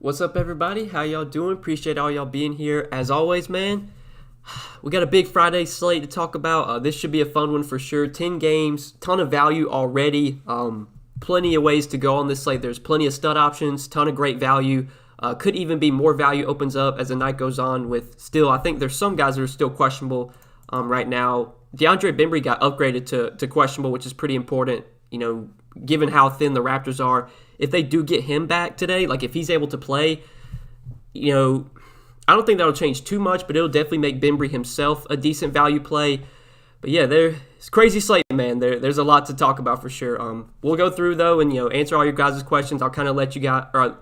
What's up, everybody? How y'all doing? Appreciate all y'all being here. As always, man, we got a big Friday slate to talk about. This should be a fun one for sure. 10 games, ton of value already. Plenty of ways to go on this slate. There's plenty of stud options, ton of great value. Could even be more value opens up as the night goes on with still, I think there's some guys that are still questionable right now. DeAndre Bembry got upgraded to questionable, which is pretty important, given how thin the Raptors are. If they do get him back today, like if he's able to play, I don't think that'll change too much, but it'll definitely make Bembry himself a decent value play. But yeah, it's crazy slate, man. There's a lot to talk about for sure. We'll go through though and answer all your guys' questions. I'll kind of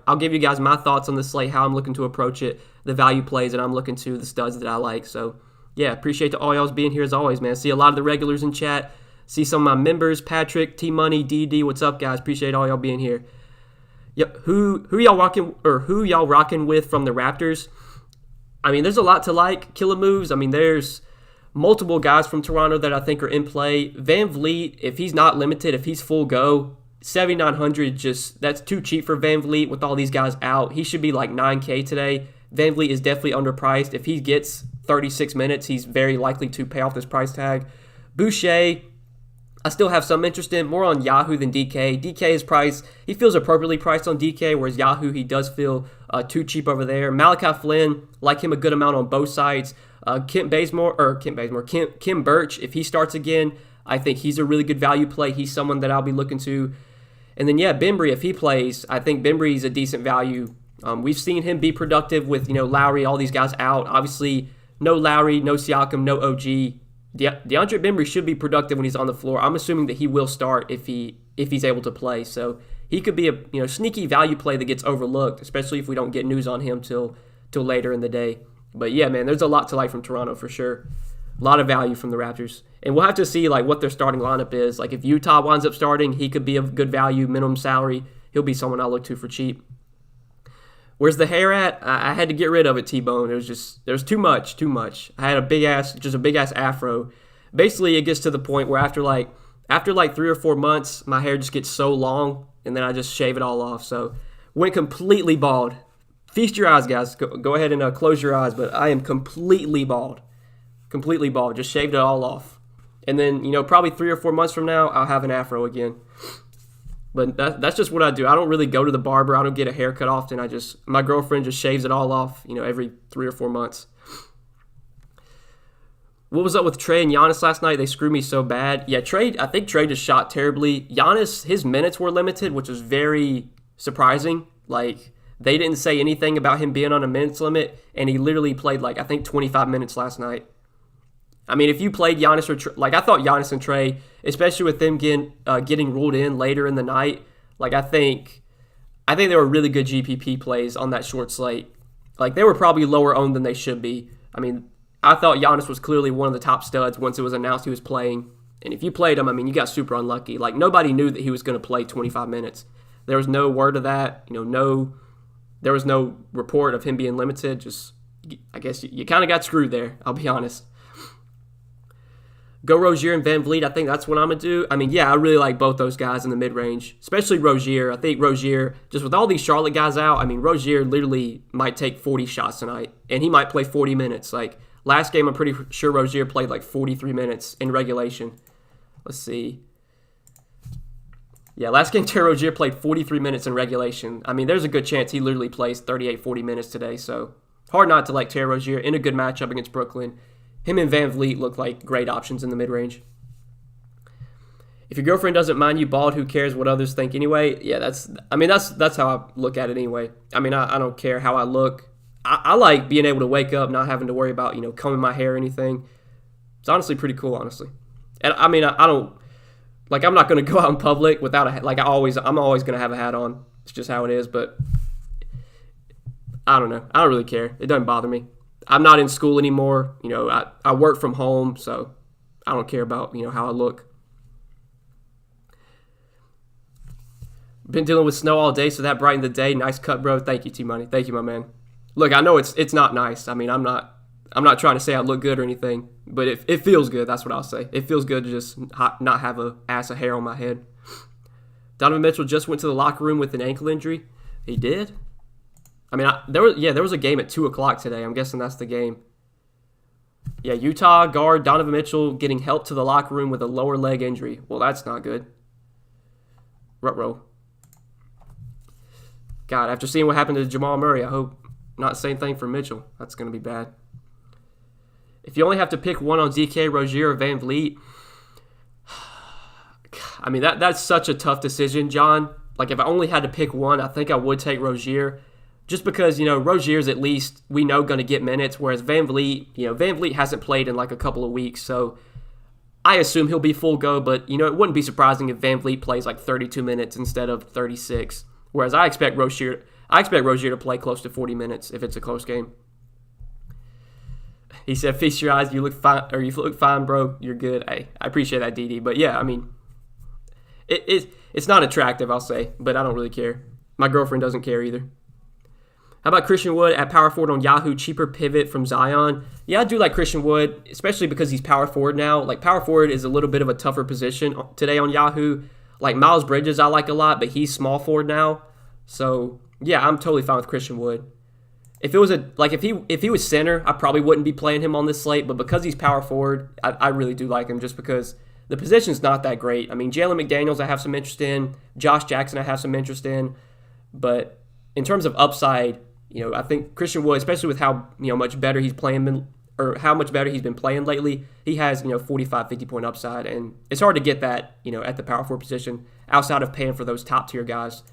I'll give you guys my thoughts on the slate, how I'm looking to approach it, the value plays that I'm looking to, the studs that I like. So yeah, appreciate all y'all's being here as always, man. See a lot of the regulars in chat. See some of my members, Patrick, T Money, DD. What's up, guys? Appreciate all y'all being here. Yep. Who y'all rocking with from the Raptors? I mean, there's a lot to like. Killer moves. I mean, there's multiple guys from Toronto that I think are in play. Van Vliet, if he's not limited, if he's full go, 7,900, that's too cheap for Van Vliet with all these guys out. He should be like 9K today. Van Vliet is definitely underpriced. If he gets 36 minutes, he's very likely to pay off this price tag. Boucher, I still have some interest in, more on Yahoo than DK. DK is priced, he feels appropriately priced on DK, whereas Yahoo, he does feel too cheap over there. Malachi Flynn, like him a good amount on both sides. Kim Birch, if he starts again, I think he's a really good value play. He's someone that I'll be looking to. And then, Bembry, if he plays, I think Bembry's a decent value. We've seen him be productive with, Lowry, all these guys out. Obviously, no Lowry, no Siakam, no OG. DeAndre Bembry should be productive when he's on the floor. I'm assuming that he will start if he's able to play. So he could be a sneaky value play that gets overlooked, especially if we don't get news on him till later in the day. But yeah, man, there's a lot to like from Toronto for sure. A lot of value from the Raptors. And we'll have to see what their starting lineup is. Like if Utah winds up starting, he could be a good value, minimum salary. He'll be someone I'll look to for cheap. Where's the hair at? I had to get rid of it, T-Bone. There was too much. I had a big ass afro. Basically, it gets to the point where after 3 or 4 months, my hair just gets so long, and then I just shave it all off. So went completely bald. Feast your eyes, guys. Go ahead and close your eyes, but I am completely bald. Completely bald. Just shaved it all off. And then, probably 3 or 4 months from now, I'll have an afro again. But that's just what I do. I don't really go to the barber. I don't get a haircut often. My girlfriend just shaves it all off, every 3 or 4 months. What was up with Trey and Giannis last night? They screwed me so bad. Yeah, I think Trey just shot terribly. Giannis, his minutes were limited, which was very surprising. They didn't say anything about him being on a minutes limit, and he literally played, I think 25 minutes last night. I mean, if you played Giannis or Trey, I thought Giannis and Trey, especially with them getting ruled in later in the night, I think they were really good GPP plays on that short slate. They were probably lower owned than they should be. I mean, I thought Giannis was clearly one of the top studs once it was announced he was playing. And if you played him, I mean, you got super unlucky. Nobody knew that he was going to play 25 minutes. There was no word of that. There was no report of him being limited. I guess you kind of got screwed there, I'll be honest. Go Rozier and Van Vliet. I think that's what I'm going to do. I mean, yeah, I really like both those guys in the mid-range, especially Rozier. I think Rozier, just with all these Charlotte guys out, I mean, Rozier literally might take 40 shots tonight, and he might play 40 minutes. Last game, I'm pretty sure Rozier played 43 minutes in regulation. Let's see. Yeah, last game, Terry Rozier played 43 minutes in regulation. I mean, there's a good chance he literally plays 38, 40 minutes today, so hard not to like Terry Rozier in a good matchup against Brooklyn. Him and Van Vliet look like great options in the mid-range. If your girlfriend doesn't mind you bald, who cares what others think anyway? Yeah, that's how I look at it anyway. I mean, I don't care how I look. I like being able to wake up, not having to worry about, combing my hair or anything. It's honestly pretty cool, honestly. And I mean, I don't, I'm not going to go out in public without a hat. I'm always going to have a hat on. It's just how it is, but I don't know. I don't really care. It doesn't bother me. I'm not in school anymore. I work from home, so I don't care about, how I look. Been dealing with snow all day, so that brightened the day. Nice cut, bro. Thank you, T-Money. Thank you, my man. Look, I know it's not nice. I mean, I'm not trying to say I look good or anything, but it feels good. That's what I'll say. It feels good to just not have a ass of hair on my head. Donovan Mitchell just went to the locker room with an ankle injury. He did? I mean, there was a game at 2 o'clock today. I'm guessing that's the game. Yeah, Utah guard Donovan Mitchell getting help to the locker room with a lower leg injury. Well, that's not good. Ruh-roh. God, after seeing what happened to Jamal Murray, I hope not the same thing for Mitchell. That's going to be bad. If you only have to pick one on DK, Rozier, or Van Vliet, I mean, that's such a tough decision, John. Like, if I only had to pick one, I think I would take Rozier. Just because, Rozier's at least, we know, going to get minutes, whereas Van Vliet, Van Vliet hasn't played in like a couple of weeks, so I assume he'll be full go, but, it wouldn't be surprising if Van Vliet plays like 32 minutes instead of 36, whereas I expect Rozier to play close to 40 minutes if it's a close game. He said, feast your eyes, you look fine, bro, you're good. Hey, I appreciate that, DD, but yeah, I mean, it's not attractive, I'll say, but I don't really care. My girlfriend doesn't care either. How about Christian Wood at power forward on Yahoo? Cheaper pivot from Zion. Yeah, I do like Christian Wood, especially because he's power forward now. Like, power forward is a little bit of a tougher position today on Yahoo. Like, Miles Bridges I like a lot, but he's small forward now. So, yeah, I'm totally fine with Christian Wood. If it was if he was center, I probably wouldn't be playing him on this slate, but because he's power forward, I really do like him just because the position's not that great. I mean, Jalen McDaniels I have some interest in. Josh Jackson I have some interest in. But in terms of upside, I think Christian Wood, especially with how much better he's playing or how much better he's been playing lately, he has 45, 50 point upside, and it's hard to get that at the power forward position outside of paying for those top tier guys.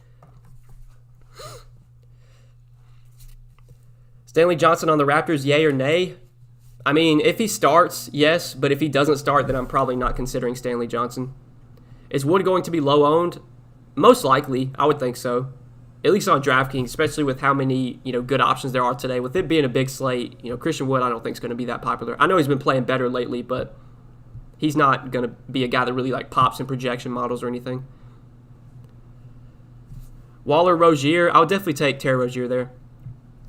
Stanley Johnson on the Raptors, yay or nay? I mean, if he starts, yes, but if he doesn't start, then I'm probably not considering Stanley Johnson. Is Wood going to be low owned? Most likely, I would think so. At least on Draftkings, especially with how many good options there are today. With it being a big slate, Christian Wood I don't think is going to be that popular. I know he's been playing better lately, but he's not going to be a guy that really pops in projection models or anything. Waller, Rozier, I would definitely take Terry Rozier there.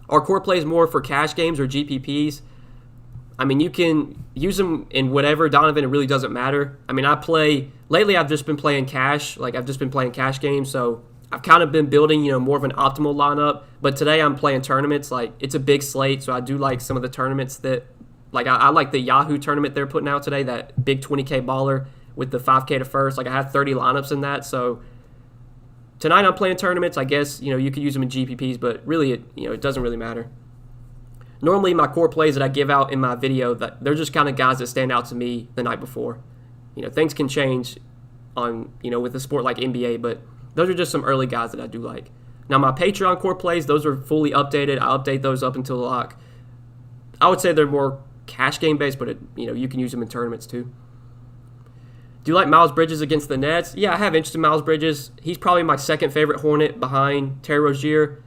Are core plays more for cash games or GPPs? I mean, you can use them in whatever, Donovan. It really doesn't matter. I mean, lately I've just been playing cash. I've just been playing cash games, so I've kind of been building, more of an optimal lineup. But today I'm playing tournaments. It's a big slate, so I do like some of the tournaments that, I like the Yahoo tournament they're putting out today, that big 20K baller with the 5K to first. I have 30 lineups in that, so tonight I'm playing tournaments. I guess, you could use them in GPPs, but really, it doesn't really matter. Normally, my core plays that I give out in my video, they're just kind of guys that stand out to me the night before. Things can change on, with a sport like NBA, but those are just some early guys that I do like. Now, my Patreon core plays, those are fully updated. I update those up until lock. I would say they're more cash game based, but you can use them in tournaments too. Do you like Miles Bridges against the Nets? Yeah, I have interest in Miles Bridges. He's probably my second favorite Hornet behind Terry Rozier.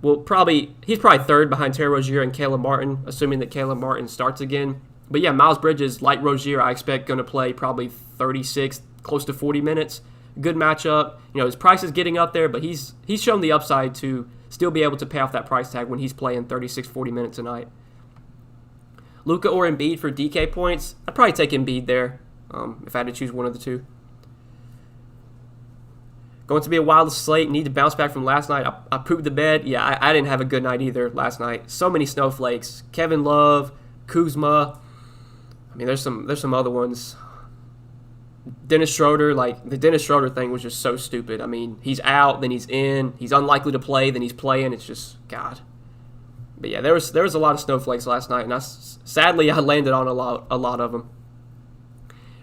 He's probably third behind Terry Rozier and Caleb Martin, assuming that Caleb Martin starts again. But yeah, Miles Bridges, like Rozier, I expect going to play probably 36, close to 40 minutes. Good matchup. His price is getting up there, but he's shown the upside to still be able to pay off that price tag when he's playing 36, 40 minutes a night. Luka or Embiid for DK points? I'd probably take Embiid there if I had to choose one of the two. Going to be a wild slate. Need to bounce back from last night. I pooped the bed. Yeah, I didn't have a good night either last night. So many snowflakes. Kevin Love, Kuzma. I mean, there's some other ones. Dennis Schroeder, the Dennis Schroeder thing was just so stupid. I mean, he's out, then he's in. He's unlikely to play, then he's playing. It's just, God. But yeah, there was a lot of snowflakes last night, and sadly I landed on a lot of them.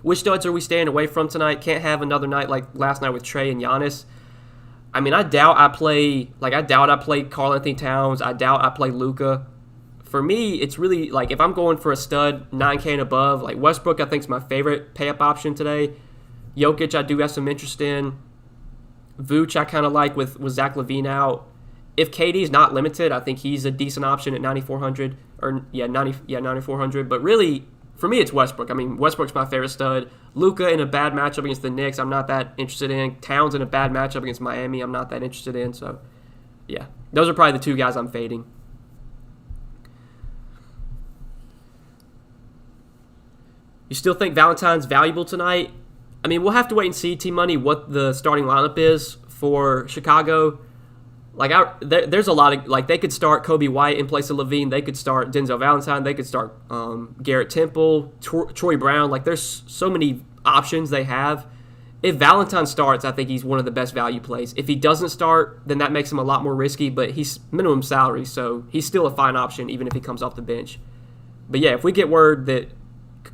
Which studs are we staying away from tonight? Can't have another night like last night with Trey and Giannis. I mean, I doubt I play Karl Anthony Towns. I doubt I play Luka. For me, it's really if I'm going for a stud 9K and above, Westbrook I think is my favorite pay-up option today. Jokic I do have some interest in. Vooch I kind of like with Zach LaVine out. If KD is not limited, I think he's a decent option at 9,400 9,400. But really, for me, it's Westbrook. I mean, Westbrook's my favorite stud. Luka in a bad matchup against the Knicks, I'm not that interested in. Towns in a bad matchup against Miami, I'm not that interested in. So, yeah, those are probably the two guys I'm fading. You still think Valentine's valuable tonight? I mean, we'll have to wait and see, T-Money, what the starting lineup is for Chicago. There's a lot of they could start Kobe White in place of Levine. They could start Denzel Valentine. They could start Garrett Temple, Troy Brown. There's so many options they have. If Valentine starts, I think he's one of the best value plays. If he doesn't start, then that makes him a lot more risky. But he's minimum salary, so he's still a fine option even if he comes off the bench. But yeah, if we get word that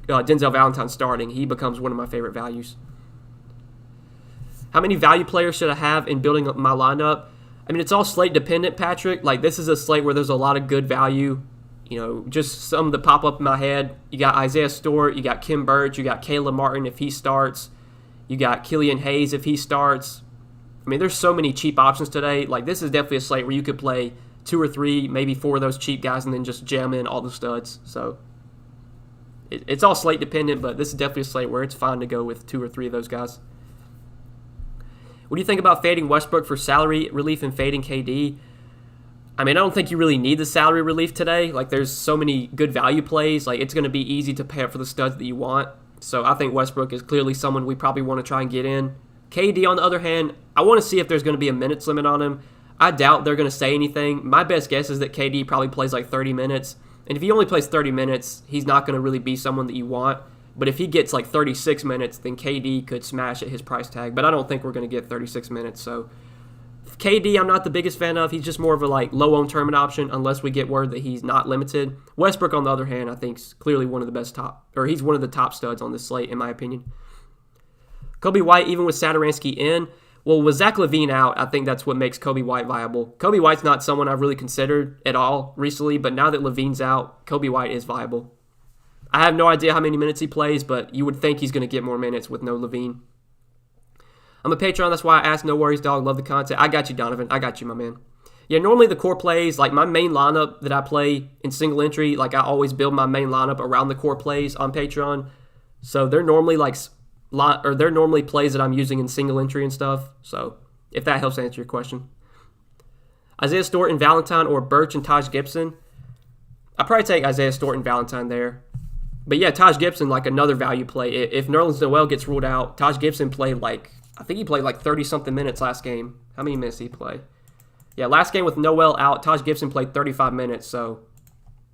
Denzel Valentine's starting, he becomes one of my favorite values. How many value players should I have in building up my lineup? I mean, it's all slate dependent, Patrick. This is a slate where there's a lot of good value. Just some that pop up in my head. You got Isaiah Stewart, you got Kim Birch, you got Caleb Martin if he starts. You got Killian Hayes if he starts. I mean, there's so many cheap options today. This is definitely a slate where you could play 2 or 3, maybe 4 of those cheap guys and then just jam in all the studs. So it's all slate dependent, but this is definitely a slate where it's fine to go with 2 or 3 of those guys. What do you think about fading Westbrook for salary relief and fading KD? I mean, I don't think you really need the salary relief today. There's so many good value plays. It's going to be easy to pay up for the studs that you want. So I think Westbrook is clearly someone we probably want to try and get in. KD, on the other hand, I want to see if there's going to be a minutes limit on him. I doubt they're going to say anything. My best guess is that KD probably plays 30 minutes. And if he only plays 30 minutes, he's not going to really be someone that you want. But if he gets 36 minutes, then KD could smash at his price tag. But I don't think we're going to get 36 minutes. So KD, I'm not the biggest fan of. He's just more of a low-owned tournament option unless we get word that he's not limited. Westbrook, on the other hand, I think is clearly one of the best he's one of the top studs on this slate, in my opinion. Kobe White, even with Satoransky in, well, with Zach LaVine out, I think that's what makes Kobe White viable. Kobe White's not someone I've really considered at all recently, but now that LaVine's out, Kobe White is viable. I have no idea how many minutes he plays, but you would think he's going to get more minutes with no LaVine. I'm a Patreon, that's why I asked. No worries, dog. Love the content. I got you, Donovan. I got you, my man. Yeah, normally the core plays, my main lineup that I play in single entry, I always build my main lineup around the core plays on Patreon. So they're normally they're normally plays that I'm using in single entry and stuff. So if that helps answer your question. Isaiah Stewart and Valentine or Birch and Taj Gibson. I'd probably take Isaiah Stewart and Valentine there. But yeah, Taj Gibson, another value play. If Nerlens Noel gets ruled out, Taj Gibson played I think he played 30-something minutes last game. How many minutes did he play? Yeah, last game with Noel out, Taj Gibson played 35 minutes, so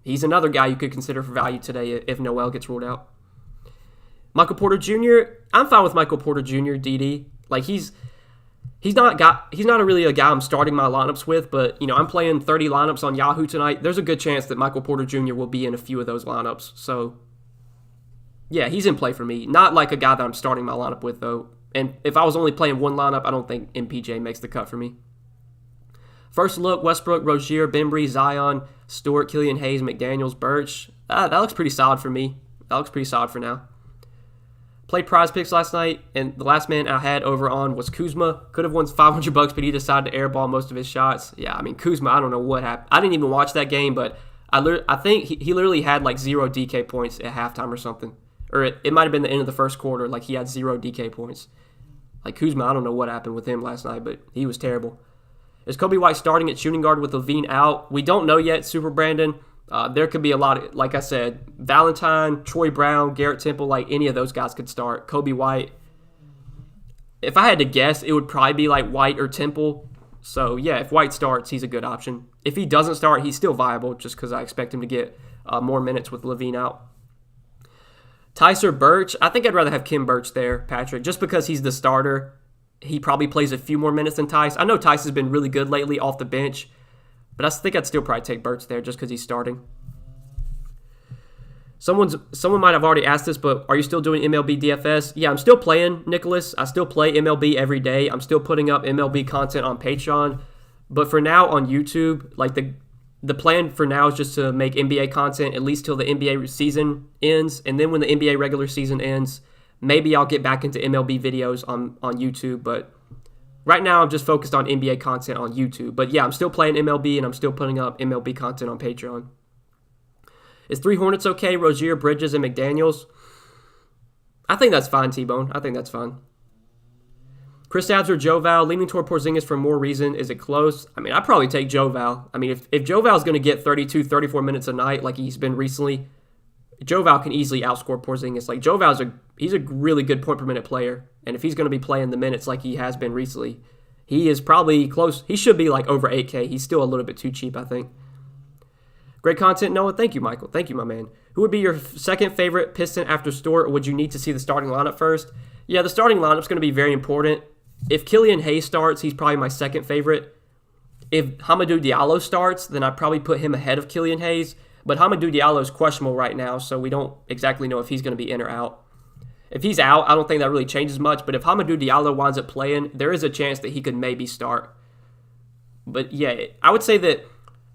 he's another guy you could consider for value today if Noel gets ruled out. Michael Porter Jr., I'm fine with Michael Porter Jr., DD. He's not really a guy I'm starting my lineups with, but I'm playing 30 lineups on Yahoo tonight. There's a good chance that Michael Porter Jr. will be in a few of those lineups. So yeah, he's in play for me. Not a guy that I'm starting my lineup with though. And if I was only playing one lineup, I don't think MPJ makes the cut for me. First look, Westbrook, Rozier, Bembry, Zion, Stewart, Killian Hayes, McDaniels, Birch. That looks pretty solid for me. That looks pretty solid for now. Played prize picks last night, and the last man I had over on was Kuzma. Could have won $500, but he decided to airball most of his shots. Yeah, I mean, Kuzma, I don't know what happened. I didn't even watch that game, but I think he literally had 0 DK points at halftime or something. Or it might have been the end of the first quarter. He had 0 DK points. Kuzma, I don't know what happened with him last night, but he was terrible. Is Kobe White starting at shooting guard with LaVine out? We don't know yet, Super Brandon. There could be a lot of, like I said, Valentine, Troy Brown, Garrett Temple, any of those guys could start. Kobe White. If I had to guess, it would probably be White or Temple. So, yeah, if White starts, he's a good option. If he doesn't start, he's still viable just because I expect him to get more minutes with LaVine out. Tice or Birch? I think I'd rather have Kim Birch there, Patrick, just because he's the starter. He probably plays a few more minutes than Tice. I know Tice has been really good lately off the bench, but I think I'd still probably take Birch there just because he's starting. Someone might have already asked this, but are you still doing MLB DFS? Yeah, I'm still playing, Nicholas. I still play MLB every day. I'm still putting up MLB content on Patreon. But for now on YouTube, the plan for now is just to make NBA content at least till the NBA season ends. And then when the NBA regular season ends, maybe I'll get back into MLB videos on YouTube. But right now I'm just focused on NBA content on YouTube. But yeah, I'm still playing MLB and I'm still putting up MLB content on Patreon. Is 3 Hornets okay? Rozier, Bridges, and McDaniels? I think that's fine, T-Bone. I think that's fine. Chris Abs or Joe Val, leaning toward Porzingis for more reason. Is it close? I mean, I'd probably take Joe Val. I mean, if Joe Val's going to get 32, 34 minutes a night like he's been recently, Joe Val can easily outscore Porzingis. Joe Val's he's a really good point per minute player. And if he's going to be playing the minutes like he has been recently, He is probably close. He should be like over 8K. He's still a little bit too cheap, I think. Great content, Noah. Thank you, Michael. Thank you, my man. Who would be your second favorite Piston after Stewart, or would you need to see the starting lineup first? Yeah, the starting lineup's going to be very important. If Killian Hayes starts, he's probably my second favorite. If Hamidou Diallo starts, then I'd probably put him ahead of Killian Hayes. But Hamidou Diallo is questionable right now, so we don't exactly know if he's going to be in or out. If he's out, I don't think that really changes much. But if Hamidou Diallo winds up playing, there is a chance that he could maybe start. But yeah, I would say that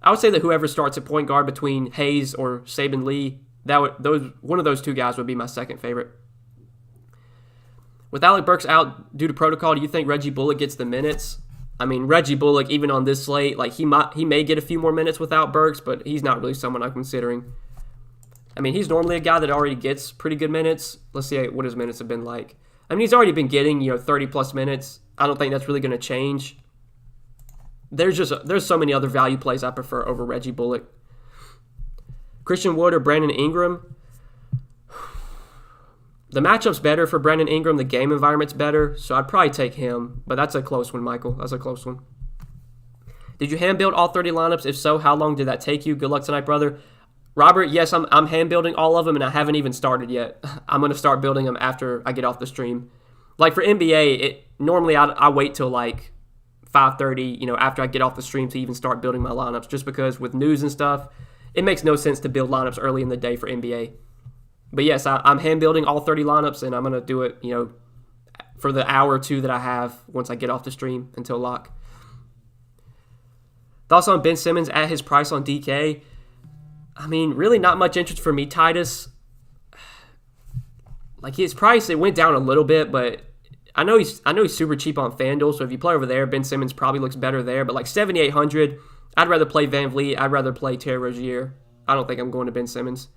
whoever starts at point guard between Hayes or Saban Lee, one of those two guys would be my second favorite. With Alec Burks out due to protocol, do you think Reggie Bullock gets the minutes? I mean, Reggie Bullock, even on this slate, like he may get a few more minutes without Burks, but he's not really someone I'm considering. I mean, he's normally a guy that already gets pretty good minutes. Let's see what his minutes have been like. I mean, he's already been getting 30-plus minutes. I don't think that's really going to change. There's so many other value plays I prefer over Reggie Bullock. Christian Wood or Brandon Ingram? The matchup's better for Brandon Ingram. The game environment's better, so I'd probably take him. But that's a close one, Michael. That's a close one. Did you hand build all 30 lineups? If so, how long did that take you? Good luck tonight, brother. Robert, yes, I'm hand building all of them, and I haven't even started yet. I'm going to start building them after I get off the stream. Like for NBA, normally I wait till like 5:30, after I get off the stream to even start building my lineups, just because with news and stuff, it makes no sense to build lineups early in the day for NBA. But yes, I'm hand building all 30 lineups, and I'm going to do it, for the hour or two that I have once I get off the stream until lock. Thoughts on Ben Simmons at his price on DK? I mean, really not much interest for me, Titus. Like his price, it went down a little bit, but I know he's super cheap on FanDuel, so if you play over there, Ben Simmons probably looks better there. But like 7,800, I'd rather play Van Vliet. I'd rather play Terry Rozier. I don't think I'm going to Ben Simmons.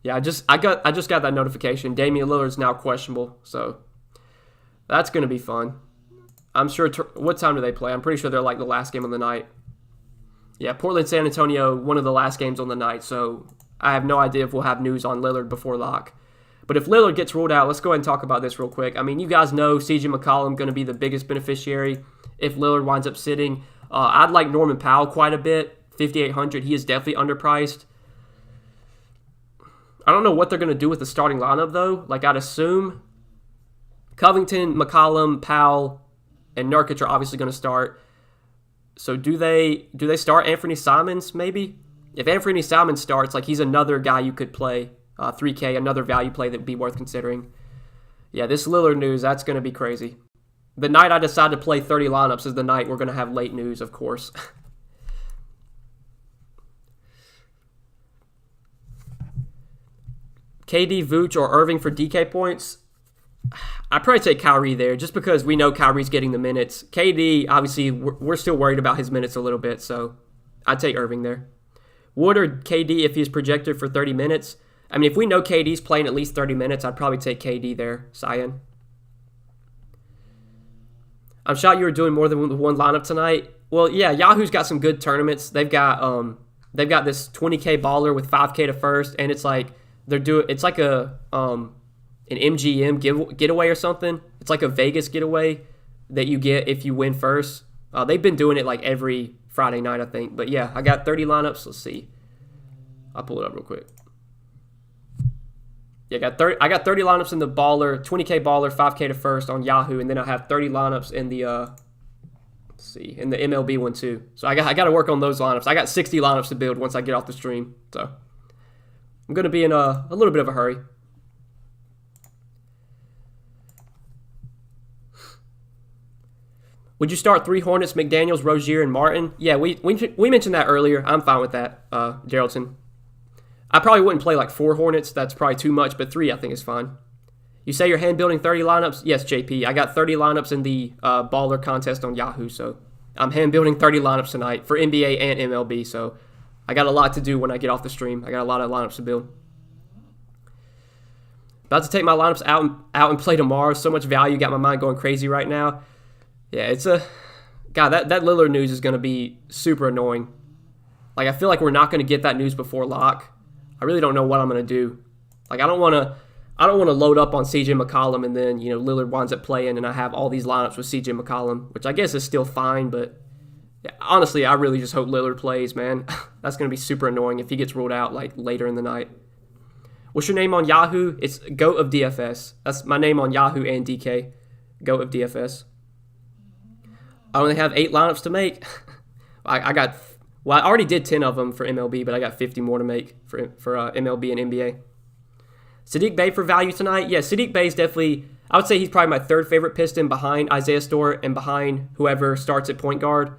Yeah, I just got that notification. Damian Lillard's now questionable, so that's going to be fun. I'm sure. What time do they play? I'm pretty sure they're like the last game of the night. Yeah, Portland, San Antonio, one of the last games on the night, so I have no idea if we'll have news on Lillard before lock. But if Lillard gets ruled out, let's go ahead and talk about this real quick. I mean, you guys know CJ McCollum going to be the biggest beneficiary if Lillard winds up sitting. I'd like Norman Powell quite a bit, 5,800. He is definitely underpriced. I don't know what they're going to do with the starting lineup, though. Like, I'd assume Covington, McCollum, Powell, and Nurkic are obviously going to start. So do they start Anthony Simons, maybe? If Anthony Simons starts, like, he's another guy you could play, 3K, another value play that would be worth considering. Yeah, this Lillard news, that's going to be crazy. The night I decide to play 30 lineups is the night we're going to have late news, of course. KD, Vooch, or Irving for DK points? I'd probably take Kyrie there just because we know Kyrie's getting the minutes. KD, obviously, we're still worried about his minutes a little bit, so I'd take Irving there. Wood or KD if he's projected for 30 minutes? I mean, if we know KD's playing at least 30 minutes, I'd probably take KD there, Cyan. I'm shocked you were doing more than one lineup tonight. Well, yeah, Yahoo's got some good tournaments. They've got this 20K baller with 5K to first, and it's like it's like an MGM getaway or something. It's like a Vegas getaway that you get if you win first. They've been doing it like every Friday night, I think. But yeah, I got 30 lineups. Let's see. I'll pull it up real quick. Yeah, I got 30 lineups in the baller, 20K baller, 5K to first on Yahoo, and then I have 30 lineups in the in the MLB one too. So I got to work on those lineups. I got 60 lineups to build once I get off the stream. So I'm going to be in a little bit of a hurry. Would you start 3 Hornets, McDaniels, Rozier, and Martin? Yeah, we mentioned that earlier. I'm fine with that, Geraldton. I probably wouldn't play like 4 Hornets. That's probably too much, but 3 I think is fine. You say you're hand building 30 lineups? Yes, JP. I got 30 lineups in the baller contest on Yahoo, so I'm hand building 30 lineups tonight for NBA and MLB, so I got a lot to do when I get off the stream. I got a lot of lineups to build. About to take my lineups out and play tomorrow. So much value. Got my mind going crazy right now. Yeah, God, that Lillard news is going to be super annoying. Like, I feel like we're not going to get that news before lock. I really don't know what I'm going to do. Like, I don't want I don't want to load up on CJ McCollum and then, Lillard winds up playing and I have all these lineups with CJ McCollum, which I guess is still fine, but honestly, I really just hope Lillard plays, man. That's going to be super annoying if he gets ruled out like later in the night. What's your name on Yahoo? It's GOAT of DFS. That's my name on Yahoo and DK. GOAT of DFS. I only have 8 lineups to make. I already did 10 of them for MLB, but I got 50 more to make for MLB and NBA. Sadiq Bey for value tonight? Yeah, Sadiq Bey is definitely, I would say he's probably my third favorite Piston behind Isaiah Stewart and behind whoever starts at point guard.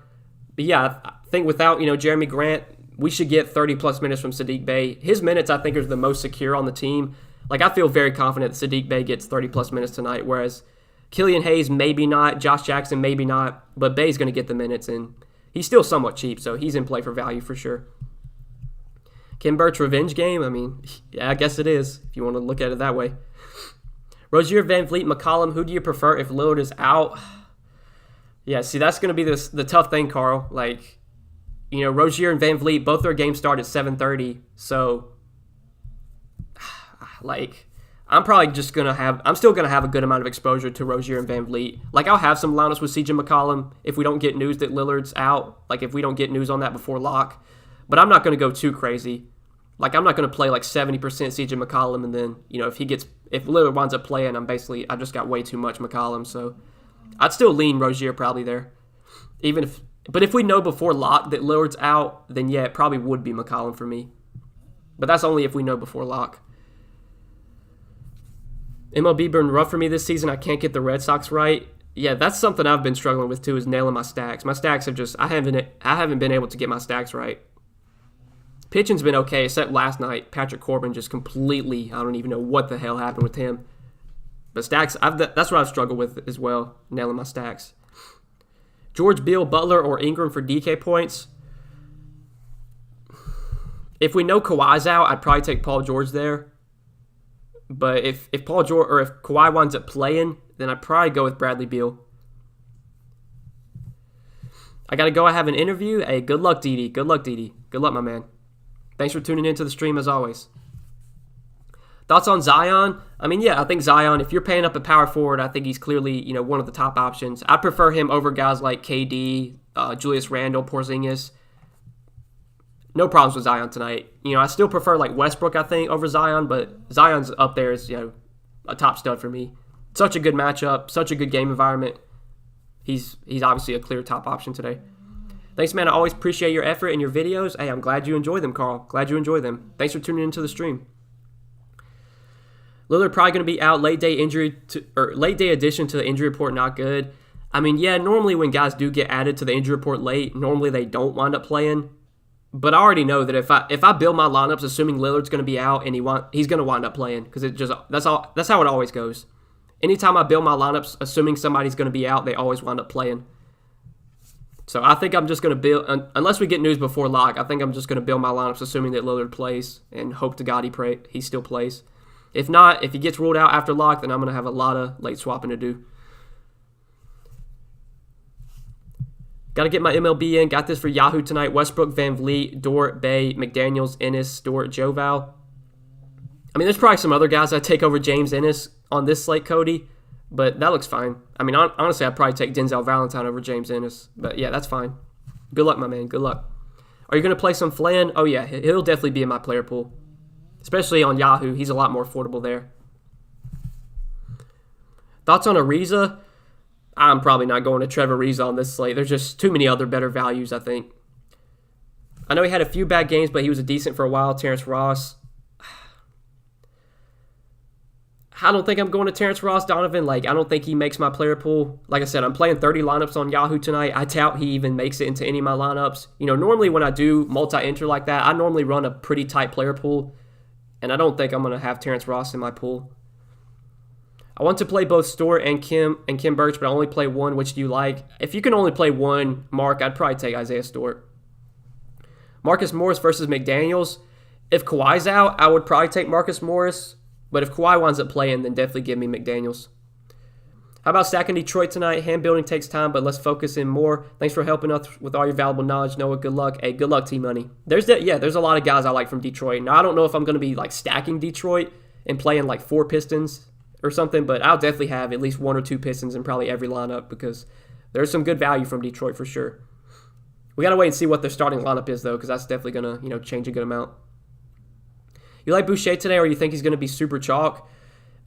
But yeah, I think without, Jeremy Grant, we should get 30-plus minutes from Sadiq Bey. His minutes, I think, are the most secure on the team. Like, I feel very confident that Sadiq Bey gets 30-plus minutes tonight, whereas Killian Hayes, maybe not. Josh Jackson, maybe not. But Bey's going to get the minutes, and he's still somewhat cheap, so he's in play for value for sure. Kim Burt's revenge game? I mean, yeah, I guess it is, if you want to look at it that way. Rozier, Van Vliet, McCollum, who do you prefer if Lillard is out? Yeah, see, that's going to be the tough thing, Carl. Like, Rozier and Van Vliet, both their games start at 7:30, so, like, I'm still going to have a good amount of exposure to Rozier and Van Vliet. Like, I'll have some lineups with CJ McCollum if we don't get news that Lillard's out, like, if we don't get news on that before lock. But I'm not going to go too crazy. Like, I'm not going to play, like, 70% CJ McCollum, and then, if Lillard winds up playing, I just got way too much McCollum, so I'd still lean Rozier probably there. But if we know before lock that Lillard's out, then yeah, it probably would be McCollum for me. But that's only if we know before lock. MLB been rough for me this season. I can't get the Red Sox right. Yeah, that's something I've been struggling with too, is nailing my stacks. My stacks have I haven't been able to get my stacks right. Pitching's been okay, except last night. Patrick Corbin just completely, I don't even know what the hell happened with him. But stacks, that's what I've struggled with as well, nailing my stacks. George, Beal, Butler, or Ingram for DK points. If we know Kawhi's out, I'd probably take Paul George there. But if Paul George or if Kawhi winds up playing, then I'd probably go with Bradley Beal. I gotta go. I have an interview. Hey, good luck, Didi. Good luck, Didi. Good luck, my man. Thanks for tuning into the stream as always. Thoughts on Zion? I mean, yeah, I think Zion, if you're paying up a power forward, I think he's clearly, one of the top options. I prefer him over guys like KD, Julius Randle, Porzingis. No problems with Zion tonight. I still prefer like Westbrook, I think, over Zion, but Zion's up there as, a top stud for me. Such a good matchup, such a good game environment. He's obviously a clear top option today. Thanks, man. I always appreciate your effort and your videos. Hey, I'm glad you enjoy them, Carl. Glad you enjoy them. Thanks for tuning into the stream. Lillard probably going to be out. Late day addition to the injury report, not good. I mean, yeah, normally when guys do get added to the injury report late, normally they don't wind up playing. But I already know that if I build my lineups assuming Lillard's going to be out and he's going to wind up playing, because that's how it always goes. Anytime I build my lineups assuming somebody's going to be out, they always wind up playing. So I think I'm just going to build, unless we get news before lock, I think I'm just going to build my lineups assuming that Lillard plays and hope to God he still plays. If not, if he gets ruled out after lock, then I'm going to have a lot of late swapping to do. Got to get my MLB in. Got this for Yahoo tonight. Westbrook, Van Vliet, Dort, Bay, McDaniels, Ennis, Stewart, Joval. I mean, there's probably some other guys I take over James Ennis on this slate, Cody, but that looks fine. I mean, honestly, I'd probably take Denzel Valentine over James Ennis, but yeah, that's fine. Good luck, my man. Good luck. Are you going to play some Flan? Oh, yeah, he'll definitely be in my player pool, especially on Yahoo. He's a lot more affordable there. Thoughts on Ariza? I'm probably not going to Trevor Ariza on this slate. There's just too many other better values, I think. I know he had a few bad games, but he was decent for a while. Terrence Ross. I don't think I'm going to Terrence Ross, Donovan. I don't think he makes my player pool. Like I said, I'm playing 30 lineups on Yahoo tonight. I doubt he even makes it into any of my lineups. Normally when I do multi-enter like that, I normally run a pretty tight player pool, and I don't think I'm going to have Terrence Ross in my pool. I want to play both Stewart and Kim Birch, but I only play one. Which do you like? If you can only play one, Mark, I'd probably take Isaiah Stewart. Marcus Morris versus McDaniels. If Kawhi's out, I would probably take Marcus Morris. But if Kawhi winds up playing, then definitely give me McDaniels. How about stacking Detroit tonight? Hand building takes time, but let's focus in more. Thanks for helping us with all your valuable knowledge, Noah. Good luck. Hey, good luck, T-Money. There's a lot of guys I like from Detroit. Now, I don't know if I'm going to be stacking Detroit and play in like 4 Pistons or something, but I'll definitely have at least 1 or 2 Pistons in probably every lineup because there's some good value from Detroit for sure. We got to wait and see what their starting lineup is, though, because that's definitely going to change a good amount. You like Boucher today, or you think he's going to be super chalk?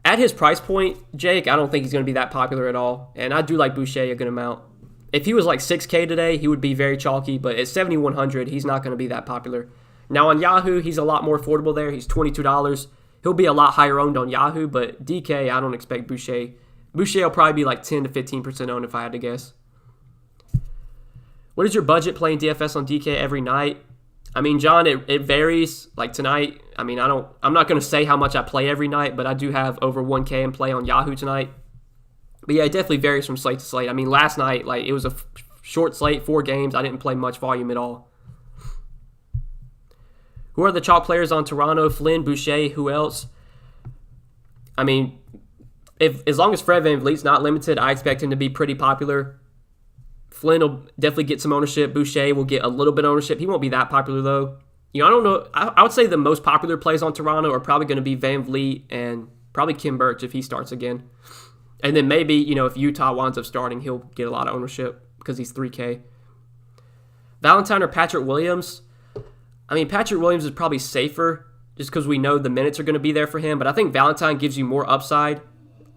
At his price point, Jake, I don't think he's going to be that popular at all, and I do like Boucher a good amount. If he was like 6K today, he would be very chalky, but at 7,100, he's not going to be that popular. Now on Yahoo, he's a lot more affordable there. He's $22. He'll be a lot higher owned on Yahoo, but DK, I don't expect Boucher. Boucher will probably be like 10 to 15% owned if I had to guess. What is your budget playing DFS on DK every night? I mean, John, it varies. Like tonight, I mean, I'm not going to say how much I play every night, but I do have over 1K in play on Yahoo tonight. But yeah, it definitely varies from slate to slate. I mean, last night, like it was a short slate, 4 games. I didn't play much volume at all. Who are the chalk players on Toronto? Flynn, Boucher, who else? I mean, as long as Fred VanVleet's not limited, I expect him to be pretty popular. Flynn will definitely get some ownership. Boucher will get a little bit of ownership. He won't be that popular, though. I don't know. I would say the most popular plays on Toronto are probably going to be VanVleet and probably Kim Birch if he starts again. And then maybe, if Utah winds up starting, he'll get a lot of ownership because he's 3K. Valentine or Patrick Williams? I mean, Patrick Williams is probably safer just because we know the minutes are going to be there for him. But I think Valentine gives you more upside.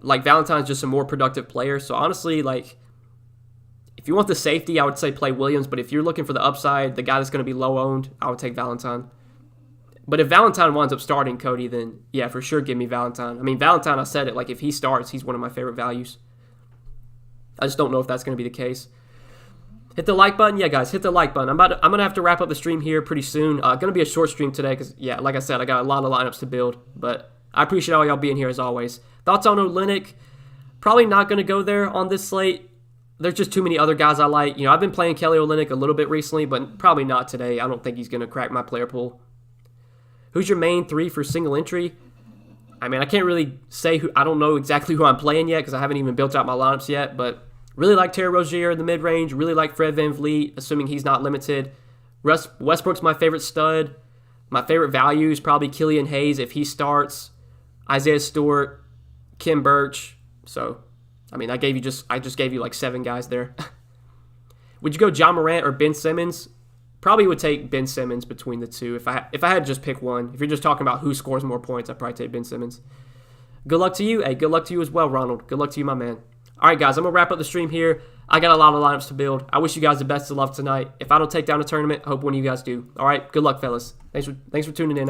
Like, Valentine's just a more productive player. So, honestly, like, if you want the safety, I would say play Williams. But if you're looking for the upside, the guy that's going to be low owned, I would take Valentine. But if Valentine winds up starting, Cody, then, yeah, for sure give me Valentine. I mean, Valentine, I said it, like, if he starts, he's one of my favorite values. I just don't know if that's going to be the case. Hit the like button. Yeah, guys, hit the like button. I'm going to have to wrap up the stream here pretty soon. Going to be a short stream today because, yeah, like I said, I got a lot of lineups to build. But I appreciate all y'all being here as always. Thoughts on Olynyk? Probably not going to go there on this slate. There's just too many other guys I like. I've been playing Kelly Olynyk a little bit recently, but probably not today. I don't think he's going to crack my player pool. Who's your main 3 for single entry? I mean, I can't really say who. I don't know exactly who I'm playing yet because I haven't even built out my lineups yet, but really like Terry Rozier in the mid-range. Really like Fred VanVleet, assuming he's not limited. Westbrook's my favorite stud. My favorite value is probably Killian Hayes if he starts. Isaiah Stewart, Kim Birch. So, I mean, I just gave you like 7 guys there. Would you go John Morant or Ben Simmons? Probably would take Ben Simmons between the two. If I had to just pick one. If you're just talking about who scores more points, I'd probably take Ben Simmons. Good luck to you. Hey, good luck to you as well, Ronald. Good luck to you, my man. All right, guys, I'm going to wrap up the stream here. I got a lot of lineups to build. I wish you guys the best of luck tonight. If I don't take down a tournament, I hope one of you guys do. All right, good luck, fellas. Thanks for tuning in.